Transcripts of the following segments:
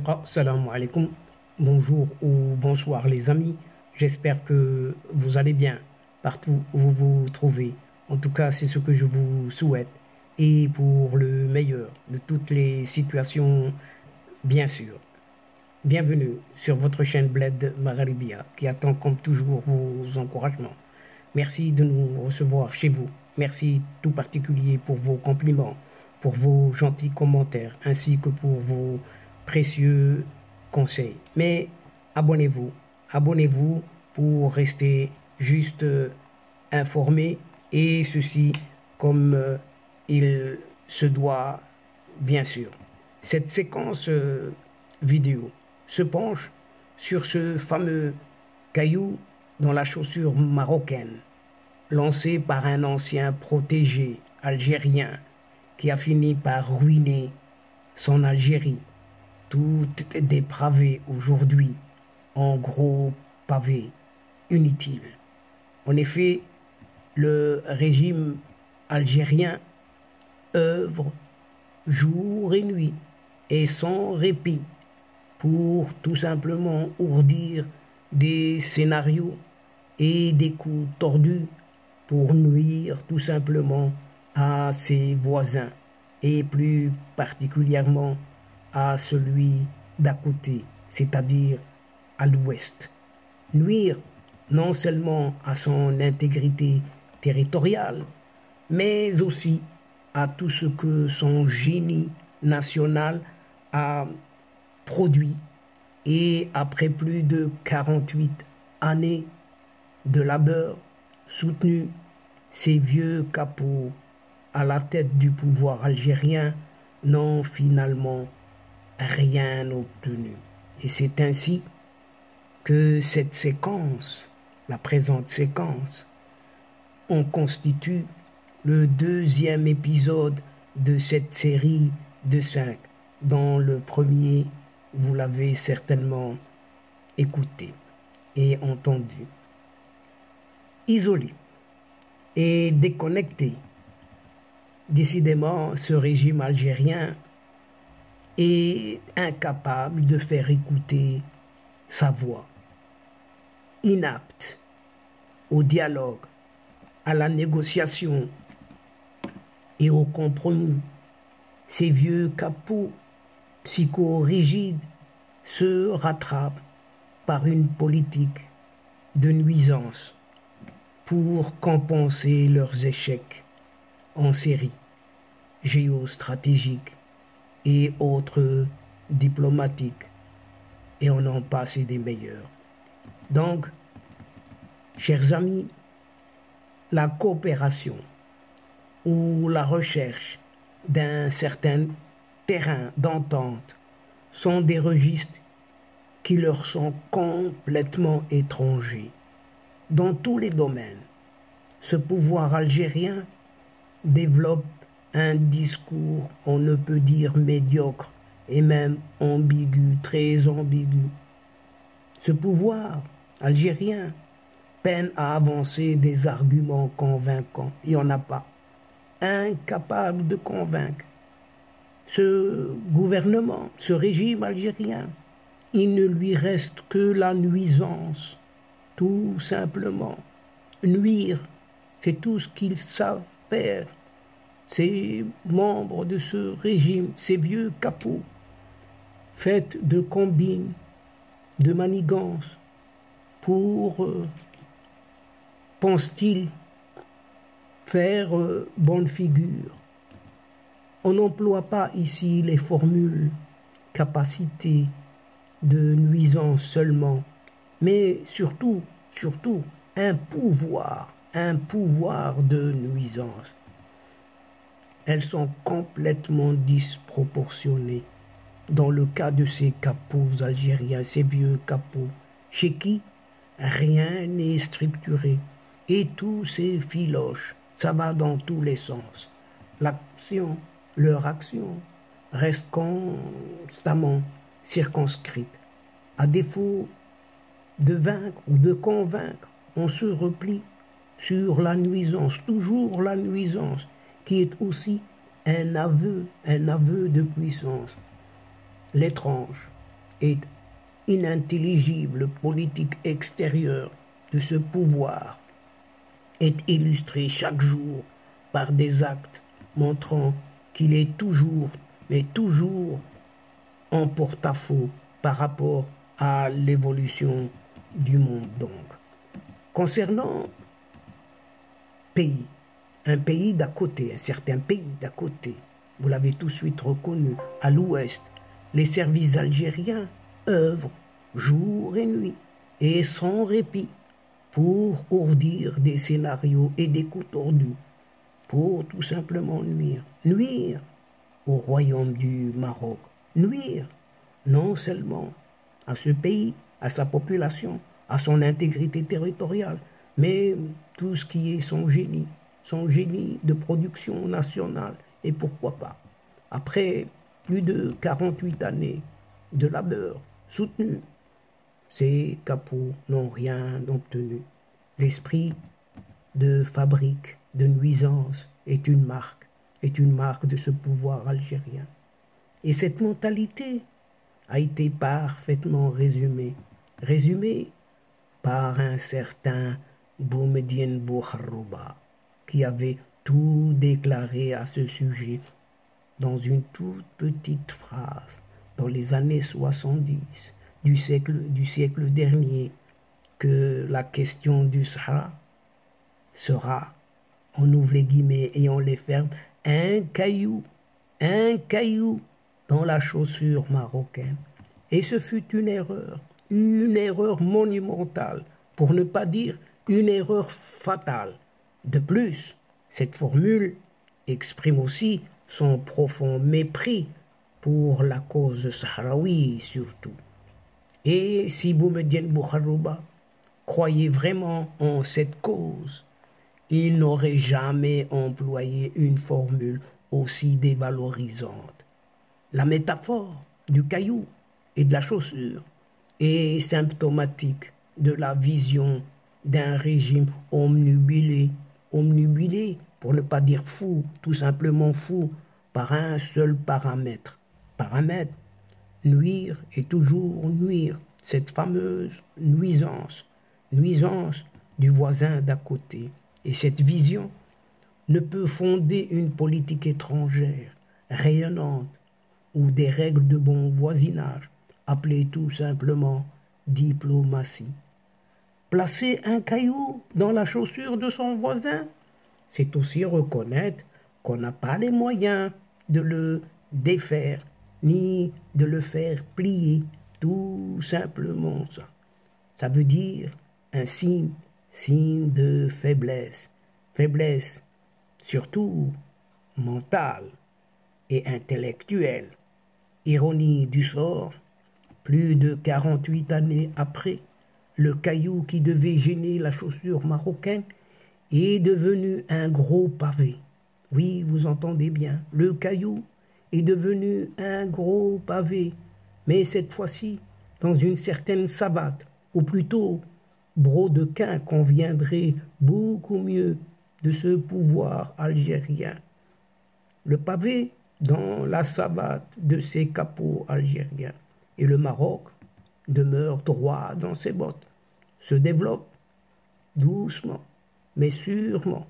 Asdiqa, salam alaikum, bonjour ou bonsoir les amis, j'espère que vous allez bien partout où vous vous trouvez. En tout cas, c'est ce que je vous souhaite et pour le meilleur de toutes les situations, bien sûr. Bienvenue sur votre chaîne Bled Magharibia qui attend comme toujours vos encouragements. Merci de nous recevoir chez vous. Merci tout particulier pour vos compliments, pour vos gentils commentaires ainsi que pour vos précieux conseils. Mais abonnez-vous pour rester juste informé et ceci comme il se doit bien sûr. Cette séquence vidéo se penche sur ce fameux caillou dans la chaussure marocaine, lancé par un ancien protégé algérien qui a fini par ruiner son Algérie, toute dépravée aujourd'hui, en gros pavé, inutile. En effet, le régime algérien œuvre jour et nuit et sans répit pour tout simplement ourdir des scénarios et des coups tordus pour nuire tout simplement à ses voisins et plus particulièrement à celui d'à côté, c'est-à-dire à l'ouest. Nuire non seulement à son intégrité territoriale, mais aussi à tout ce que son génie national a produit et après plus de 48 années de labeur soutenu, ces vieux capots à la tête du pouvoir algérien n'ont finalement rien obtenu. Et c'est ainsi que cette séquence, la présente séquence, en constitue le deuxième épisode de cette série de 5, dont le premier, vous l'avez certainement écouté et entendu. Isolé et déconnecté, décidément, ce régime algérien est incapable de faire écouter sa voix, inapte au dialogue, à la négociation et au compromis. Ces vieux capots psychorigides se rattrapent par une politique de nuisance pour compenser leurs échecs en série, géostratégiques et autres diplomatiques, et on en passe des meilleurs. Donc, chers amis, la coopération ou la recherche d'un certain terrain d'entente sont des registres qui leur sont complètement étrangers. Dans tous les domaines, ce pouvoir algérien développe un discours, on ne peut dire médiocre, et même ambigu, très ambigu. Ce pouvoir algérien peine à avancer des arguments convaincants. Il n'y en a pas. Incapable de convaincre. Ce gouvernement, ce régime algérien, il ne lui reste que la nuisance, tout simplement. Nuire, c'est tout ce qu'ils savent faire. Ces membres de ce régime, ces vieux capots, faits de combines, de manigances, pour, pense-t-il, faire bonne figure. On n'emploie pas ici les formules capacité de nuisance seulement, mais surtout un pouvoir de nuisance. Elles sont complètement disproportionnées dans le cas de ces capots algériens, ces vieux capots, chez qui rien n'est structuré et tout s'effiloche, ça va dans tous les sens. Leur action reste constamment circonscrite. À défaut de vaincre ou de convaincre, on se replie sur la nuisance, toujours la nuisance, qui est aussi un aveu de puissance. L'étrange, et inintelligible politique extérieure de ce pouvoir est illustrée chaque jour par des actes montrant qu'il est toujours, mais toujours en porte-à-faux par rapport à l'évolution du monde. Donc, concernant pays, un pays d'à côté, un certain pays d'à côté, vous l'avez tout de suite reconnu, à l'ouest, les services algériens œuvrent jour et nuit et sans répit pour ourdir des scénarios et des coups tordus, pour tout simplement nuire au royaume du Maroc, nuire non seulement à ce pays, à sa population, à son intégrité territoriale, mais tout ce qui est son génie de production nationale, et pourquoi pas. Après plus de 48 années de labeur soutenu, ces capots n'ont rien obtenu. L'esprit de fabrique, de nuisance est une marque de ce pouvoir algérien. Et cette mentalité a été parfaitement résumée par un certain Boumediene Bouharouba, qui avait tout déclaré à ce sujet dans une toute petite phrase dans les années 70 du siècle dernier, que la question du Sahara sera, on ouvre les guillemets et on les ferme, un caillou dans la chaussure marocaine. Et ce fut une erreur monumentale, pour ne pas dire une erreur fatale. De plus, cette formule exprime aussi son profond mépris pour la cause sahraoui surtout. Et si Boumediene Bouharouba croyait vraiment en cette cause, il n'aurait jamais employé une formule aussi dévalorisante. La métaphore du caillou et de la chaussure est symptomatique de la vision d'un régime omnubilé, pour ne pas dire fou, tout simplement fou, par un seul paramètre. Nuire et toujours nuire, cette fameuse nuisance du voisin d'à côté. Et cette vision ne peut fonder une politique étrangère rayonnante ou des règles de bon voisinage, appelées tout simplement diplomatie. Placer un caillou dans la chaussure de son voisin, c'est aussi reconnaître qu'on n'a pas les moyens de le défaire, ni de le faire plier, tout simplement ça. Ça veut dire un signe de faiblesse, surtout mentale et intellectuelle. Ironie du sort, plus de 48 années après, le caillou qui devait gêner la chaussure marocaine est devenu un gros pavé. Oui, vous entendez bien, le caillou est devenu un gros pavé, mais cette fois-ci dans une certaine savate, ou plutôt brodequin conviendrait beaucoup mieux de ce pouvoir algérien. Le pavé dans la savate de ces capots algériens, et le Maroc demeure droit dans ses bottes, se développe doucement mais sûrement,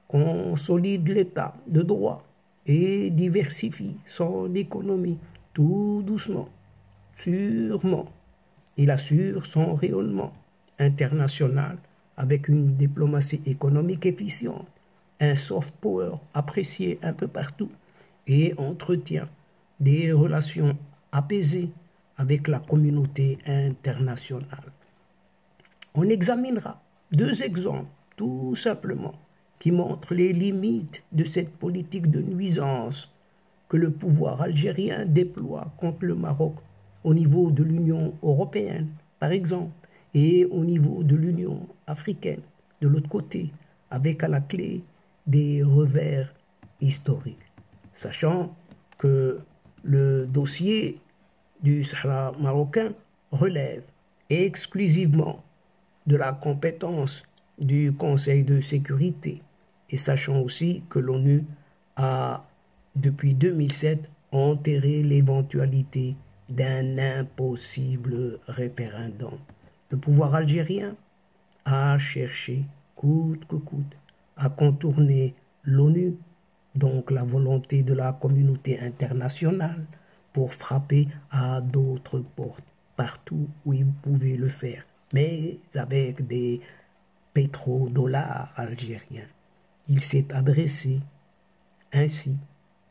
consolide l'état de droit et diversifie son économie tout doucement, sûrement. Il assure son rayonnement international avec une diplomatie économique efficiente, un soft power apprécié un peu partout et entretient des relations apaisées avec la communauté internationale. On examinera 2 exemples, tout simplement, qui montrent les limites de cette politique de nuisance que le pouvoir algérien déploie contre le Maroc au niveau de l'Union européenne, par exemple, et au niveau de l'Union africaine, de l'autre côté, avec à la clé des revers historiques. Sachant que le dossier du Sahara marocain relève exclusivement de la compétence du Conseil de sécurité, et sachant aussi que l'ONU a, depuis 2007, enterré l'éventualité d'un impossible référendum. Le pouvoir algérien a cherché, coûte que coûte, à contourner l'ONU, donc la volonté de la communauté internationale, pour frapper à d'autres portes, partout où il pouvait le faire, mais avec des pétrodollars algériens. Il s'est adressé ainsi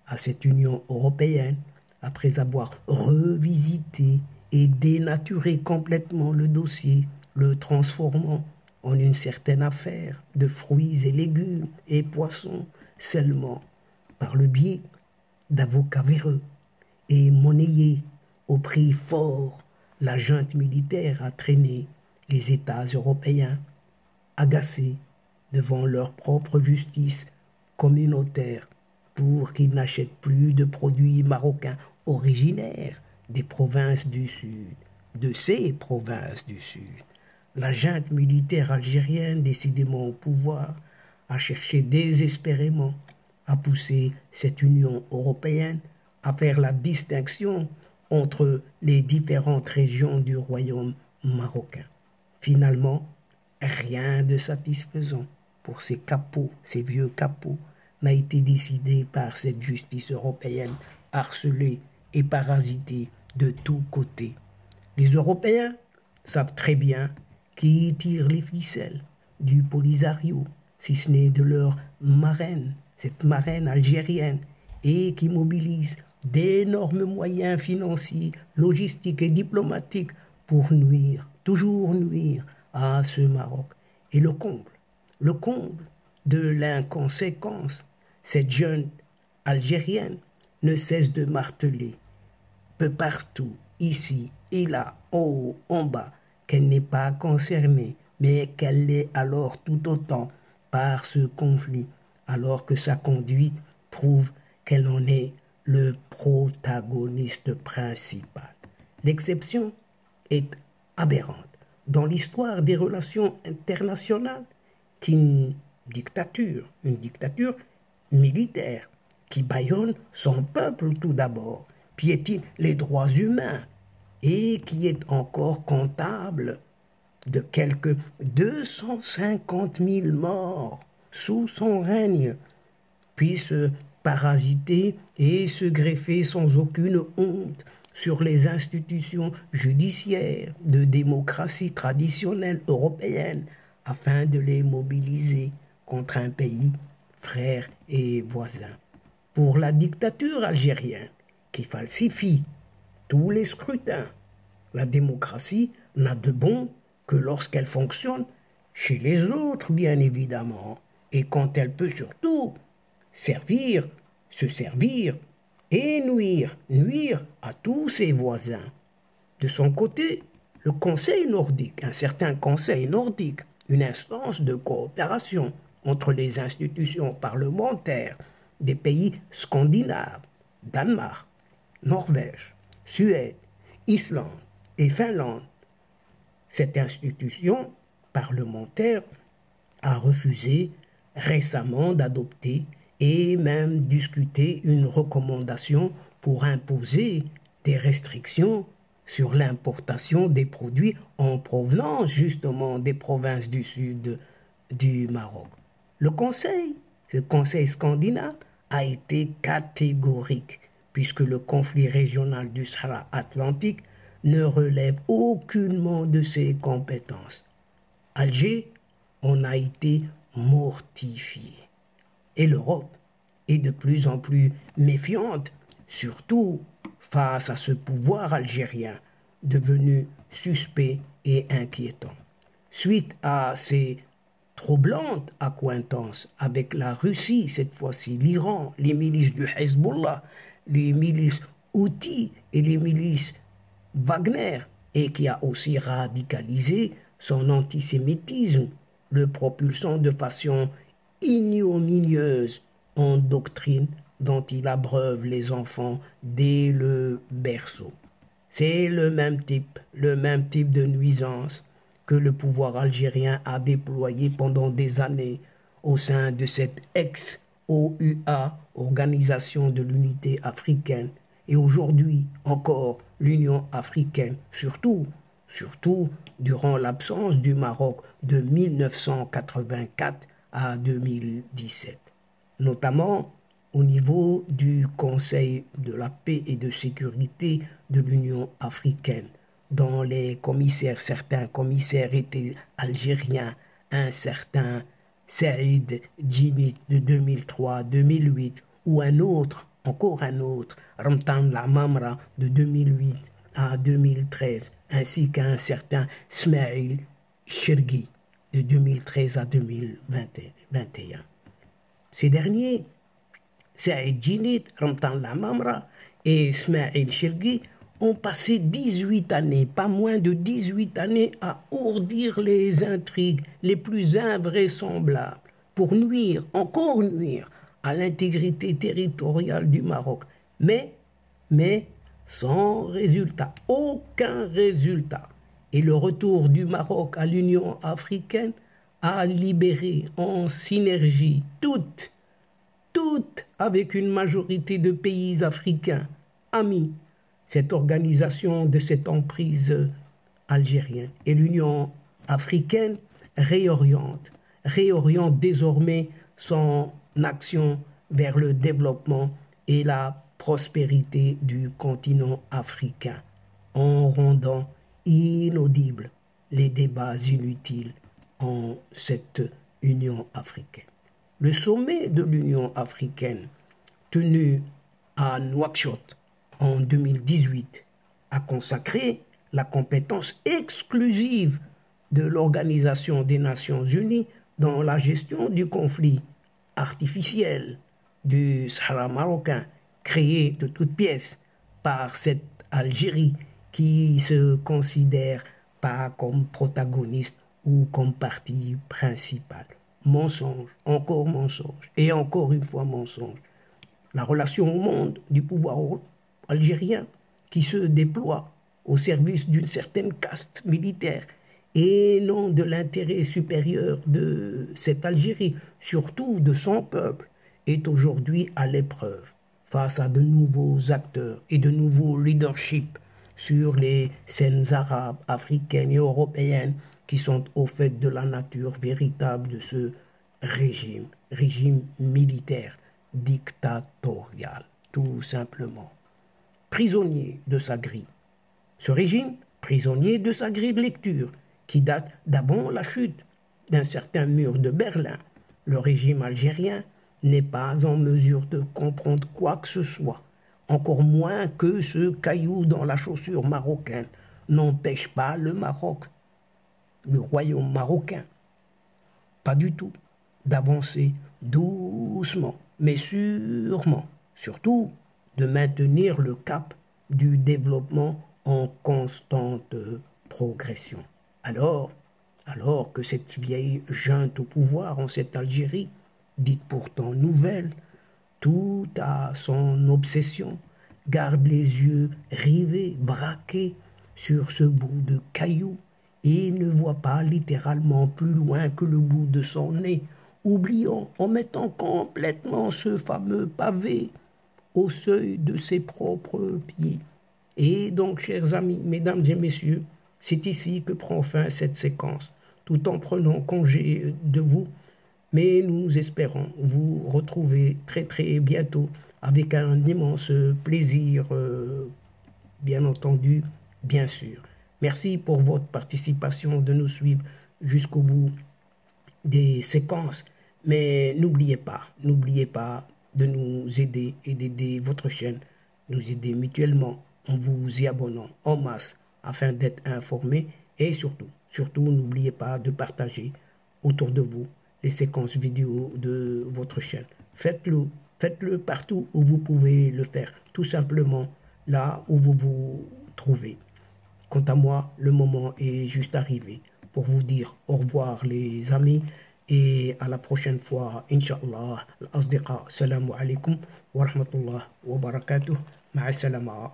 à cette Union européenne après avoir revisité et dénaturé complètement le dossier, le transformant en une certaine affaire de fruits et légumes et poissons seulement par le biais d'avocats véreux et monnayés au prix fort. La junte militaire a traîné les États européens, agacés devant leur propre justice communautaire, pour qu'ils n'achètent plus de produits marocains originaires des provinces du Sud, de ces provinces du Sud. La junte militaire algérienne, décidément au pouvoir, a cherché désespérément à pousser cette Union européenne à faire la distinction entre les différentes régions du royaume marocain. Finalement, rien de satisfaisant pour ces capots, ces vieux capots, n'a été décidé par cette justice européenne harcelée et parasitée de tous côtés. Les Européens savent très bien qui tire les ficelles du Polisario, si ce n'est de leur marraine, cette marraine algérienne, et qui mobilise d'énormes moyens financiers, logistiques et diplomatiques pour nuire, toujours nuire à ce Maroc. Et le comble de l'inconséquence, cette jeune algérienne ne cesse de marteler, peu partout, ici et là, en haut, en bas, qu'elle n'est pas concernée, mais qu'elle l'est alors tout autant par ce conflit, alors que sa conduite prouve qu'elle en est le protagoniste principal. L'exception est aberrante. Dans l'histoire des relations internationales, qu'une dictature militaire qui bâillonne son peuple tout d'abord, piétine les droits humains et qui est encore comptable de quelques 250 000 morts sous son règne, puisse parasiter et se greffer sans aucune honte sur les institutions judiciaires de démocratie traditionnelle européenne afin de les mobiliser contre un pays frère et voisin. Pour la dictature algérienne qui falsifie tous les scrutins, la démocratie n'a de bon que lorsqu'elle fonctionne chez les autres, bien évidemment, et quand elle peut surtout se servir et nuire à tous ses voisins. De son côté, le Conseil nordique, un certain Conseil nordique, une instance de coopération entre les institutions parlementaires des pays scandinaves, Danemark, Norvège, Suède, Islande et Finlande. Cette institution parlementaire a refusé récemment d'adopter et même discuter une recommandation pour imposer des restrictions sur l'importation des produits en provenance justement des provinces du sud du Maroc. Ce conseil scandinave a été catégorique puisque le conflit régional du Sahara Atlantique ne relève aucunement de ses compétences. Alger en a été mortifié. Et l'Europe est de plus en plus méfiante, surtout face à ce pouvoir algérien devenu suspect et inquiétant. Suite à ces troublantes accointances avec la Russie, cette fois-ci l'Iran, les milices du Hezbollah, les milices Houthis et les milices Wagner, et qui a aussi radicalisé son antisémitisme, le propulsant de façon ignominieuse en doctrine dont il abreuve les enfants dès le berceau. C'est le même type de nuisance que le pouvoir algérien a déployé pendant des années au sein de cette ex-OUA, Organisation de l'Unité africaine, et aujourd'hui encore l'Union africaine, surtout durant l'absence du Maroc de 1984 à 2017, notamment au niveau du Conseil de la paix et de sécurité de l'Union africaine, dont certains commissaires étaient algériens, un certain Saïd Djinit de 2003-2008, ou encore un autre, Ramtan Lamamra de 2008 à 2013, ainsi qu'un certain Smaïl Chergui de 2013 à 2021. Ces derniers, Saïd Djinit, Ramtan Lamamra et Smaïl Chergui, ont passé 18 années, pas moins de 18 années, à ourdir les intrigues les plus invraisemblables pour encore nuire à l'intégrité territoriale du Maroc. Mais sans résultat, aucun résultat. Et le retour du Maroc à l'Union africaine a libéré en synergie toutes avec une majorité de pays africains amis cette organisation de cette emprise algérienne. Et l'Union africaine réoriente désormais son action vers le développement et la prospérité du continent africain, en rendant inaudibles les débats inutiles en cette Union africaine. Le sommet de l'Union africaine, tenu à Nouakchott en 2018, a consacré la compétence exclusive de l'Organisation des Nations Unies dans la gestion du conflit artificiel du Sahara marocain, créé de toutes pièces par cette Algérie qui se considère pas comme protagoniste ou comme partie principale. Mensonge, encore mensonge, et encore une fois mensonge. La relation au monde du pouvoir algérien qui se déploie au service d'une certaine caste militaire et non de l'intérêt supérieur de cette Algérie, surtout de son peuple, est aujourd'hui à l'épreuve face à de nouveaux acteurs et de nouveaux leaderships sur les scènes arabes, africaines et européennes qui sont au fait de la nature véritable de ce régime militaire dictatorial, tout simplement. Prisonnier de sa grille. Ce régime, prisonnier de sa grille de lecture, qui date d'avant la chute d'un certain mur de Berlin. Le régime algérien n'est pas en mesure de comprendre quoi que ce soit, encore moins que ce caillou dans la chaussure marocaine n'empêche pas le Maroc, le royaume marocain, pas du tout, d'avancer doucement, mais sûrement, surtout de maintenir le cap du développement en constante progression. Alors que cette vieille junte au pouvoir en cette Algérie, dite pourtant nouvelle, tout à son obsession, garde les yeux rivés, braqués sur ce bout de caillou et ne voit pas littéralement plus loin que le bout de son nez, oubliant, en mettant complètement ce fameux pavé au seuil de ses propres pieds. Et donc, chers amis, mesdames et messieurs, c'est ici que prend fin cette séquence, tout en prenant congé de vous. Mais nous espérons vous retrouver très très bientôt avec un immense plaisir, bien entendu, bien sûr. Merci pour votre participation, de nous suivre jusqu'au bout des séquences. Mais n'oubliez pas de nous aider et d'aider votre chaîne, nous aider mutuellement en vous y abonnant en masse afin d'être informé et surtout, n'oubliez pas de partager autour de vous les séquences vidéo de votre chaîne. Faites-le partout où vous pouvez le faire, tout simplement là où vous vous trouvez. Quant à moi, le moment est juste arrivé pour vous dire au revoir les amis et à la prochaine fois, Inch'Allah. Al-Asdiqa, salamu alaikum wa rahmatullah wa barakatuh. Ma'a salama.